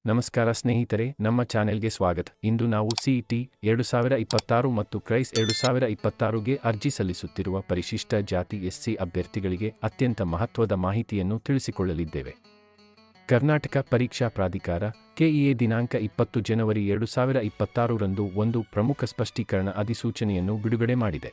ನಮಸ್ಕಾರ ಸ್ನೇಹಿತರೆ, ನಮ್ಮ ಚಾನೆಲ್ಗೆ ಸ್ವಾಗತ. ಇಂದು ನಾವು ಸಿಇಟಿ 2026 ಮತ್ತು ಕ್ರೈಸ್ 2026ಗೆ ಅರ್ಜಿ ಸಲ್ಲಿಸುತ್ತಿರುವ ಪರಿಶಿಷ್ಟ ಜಾತಿ ಎಸ್ಸಿ ಅಭ್ಯರ್ಥಿಗಳಿಗೆ ಅತ್ಯಂತ ಮಹತ್ವದ ಮಾಹಿತಿಯನ್ನು ತಿಳಿಸಿಕೊಳ್ಳಲಿದ್ದೇವೆ. ಕರ್ನಾಟಕ ಪರೀಕ್ಷಾ ಪ್ರಾಧಿಕಾರ ಕೆಇಎ ದಿನಾಂಕ 20 ಜನವರಿ 2026ರಂದು ಒಂದು ಪ್ರಮುಖ ಸ್ಪಷ್ಟೀಕರಣ ಅಧಿಸೂಚನೆಯನ್ನು ಬಿಡುಗಡೆ ಮಾಡಿದೆ.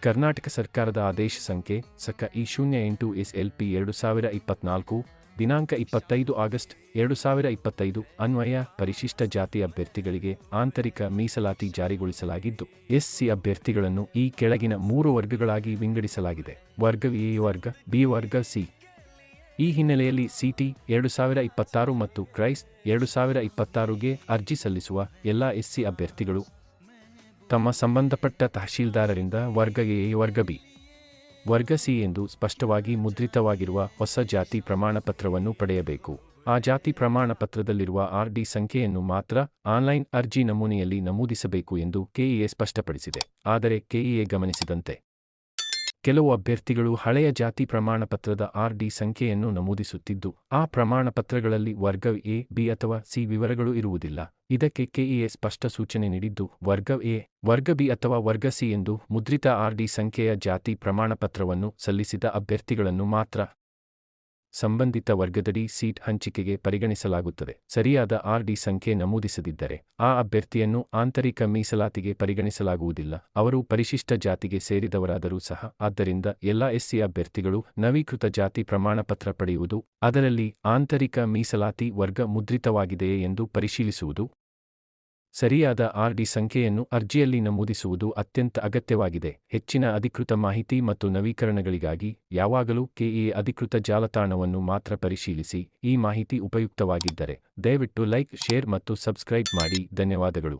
ಕರ್ನಾಟಕ ಸರ್ಕಾರದ ಆದೇಶ ಸಂಖ್ಯೆ ಸಕ ಇ08 SLP 2024 ದಿನಾಂಕ 25 ಆಗಸ್ಟ್ 2025 ಅನ್ವಯ ಪರಿಶಿಷ್ಟ ಜಾತಿ ಅಭ್ಯರ್ಥಿಗಳಿಗೆ ಆಂತರಿಕ ಮೀಸಲಾತಿ ಜಾರಿಗೊಳಿಸಲಾಗಿದ್ದು, ಎಸ್ಸಿ ಅಭ್ಯರ್ಥಿಗಳನ್ನು ಈ ಕೆಳಗಿನ 3 ವರ್ಗಗಳಾಗಿ ವಿಂಗಡಿಸಲಾಗಿದೆ: ವರ್ಗ ಎ, ವರ್ಗ ಬಿ, ವರ್ಗ ಸಿ. ಈ ಹಿನ್ನೆಲೆಯಲ್ಲಿ ಸಿಟಿ 2026 ಮತ್ತು ಕ್ರೈಸ್ 2026ಗೆ ಅರ್ಜಿ ಸಲ್ಲಿಸುವ ಎಲ್ಲ ಎಸ್ಸಿ ಅಭ್ಯರ್ಥಿಗಳು ತಮ್ಮ ಸಂಬಂಧಪಟ್ಟ ತಹಶೀಲ್ದಾರರಿಂದ ವರ್ಗ ಎ, ವರ್ಗ ಬಿ, ವರ್ಗ ಸಿ ಎಂದು ಸ್ಪಷ್ಟವಾಗಿ ಮುದ್ರಿತವಾಗಿರುವ ಹೊಸ ಜಾತಿ ಪ್ರಮಾಣಪತ್ರವನ್ನು ಪಡೆಯಬೇಕು. ಆ ಜಾತಿ ಪ್ರಮಾಣಪತ್ರದಲ್ಲಿರುವ ಆರ್.ಡಿ ಸಂಖ್ಯೆಯನ್ನು ಮಾತ್ರ ಆನ್ಲೈನ್ ಅರ್ಜಿ ನಮೂನೆಯಲ್ಲಿ ನಮೂದಿಸಬೇಕು ಎಂದು ಕೆಇಎ ಸ್ಪಷ್ಟಪಡಿಸಿದೆ. ಆದರೆ ಕೆಇಎ ಗಮನಿಸಿದಂತೆ ಕೆಲವು ಅಭ್ಯರ್ಥಿಗಳು ಹಳೆಯ ಜಾತಿ ಪ್ರಮಾಣಪತ್ರದ ಆರ್.ಡಿ ಸಂಖ್ಯೆಯನ್ನು ನಮೂದಿಸುತ್ತಿದ್ದು, ಆ ಪ್ರಮಾಣಪತ್ರಗಳಲ್ಲಿ ವರ್ಗ ಎ, ಬಿ ಅಥವಾ ಸಿ ವಿವರಗಳು ಇರುವುದಿಲ್ಲ. ಇದಕ್ಕೆ ಕೆಇಎ ಸ್ಪಷ್ಟ ಸೂಚನೆ ನೀಡಿದ್ದು, ವರ್ಗ ಎ, ವರ್ಗ ಬಿ ಅಥವಾ ವರ್ಗ ಸಿ ಎಂದು ಮುದ್ರಿತ ಆರ್.ಡಿ ಸಂಖ್ಯೆಯ ಜಾತಿ ಪ್ರಮಾಣಪತ್ರವನ್ನು ಸಲ್ಲಿಸಿದ ಅಭ್ಯರ್ಥಿಗಳನ್ನು ಮಾತ್ರ ಸಂಬಂಧಿತ ವರ್ಗದಡಿ ಸೀಟ್ ಹಂಚಿಕೆಗೆ ಪರಿಗಣಿಸಲಾಗುತ್ತದೆ. ಸರಿಯಾದ ಆರ್.ಡಿ ಸಂಖ್ಯೆ ನಮೂದಿಸದಿದ್ದರೆ ಆ ಅಭ್ಯರ್ಥಿಯನ್ನು ಆಂತರಿಕ ಮೀಸಲಾತಿಗೆ ಪರಿಗಣಿಸಲಾಗುವುದಿಲ್ಲ. ಅವರು ಪರಿಶಿಷ್ಟ ಜಾತಿಗೆ ಸೇರಿದವರಾದರೂ ಸಹ. ಆದ್ದರಿಂದ ಎಲ್ಲ ಎಸ್ಸಿ ಅಭ್ಯರ್ಥಿಗಳು ನವೀಕೃತ ಜಾತಿ ಪ್ರಮಾಣಪತ್ರ ಪಡೆಯುವುದು, ಅದರಲ್ಲಿ ಆಂತರಿಕ ಮೀಸಲಾತಿ ವರ್ಗ ಮುದ್ರಿತವಾಗಿದೆಯೇ ಎಂದು ಪರಿಶೀಲಿಸುವುದು, ಸರಿಯಾದ ಆರ್.ಡಿ ಸಂಖ್ಯೆಯನ್ನು ಅರ್ಜಿಯಲ್ಲಿ ನಮೂದಿಸುವುದು ಅತ್ಯಂತ ಅಗತ್ಯವಾಗಿದೆ. ಹೆಚ್ಚಿನ ಅಧಿಕೃತ ಮಾಹಿತಿ ಮತ್ತು ನವೀಕರಣಗಳಿಗಾಗಿ ಯಾವಾಗಲೂ ಕೆಇಎ ಅಧಿಕೃತ ಜಾಲತಾಣವನ್ನು ಮಾತ್ರ ಪರಿಶೀಲಿಸಿ. ಈ ಮಾಹಿತಿ ಉಪಯುಕ್ತವಾಗಿದ್ದರೆ ದಯವಿಟ್ಟು ಲೈಕ್, ಶೇರ್ ಮತ್ತು ಸಬ್ಸ್ಕ್ರೈಬ್ ಮಾಡಿ. ಧನ್ಯವಾದಗಳು.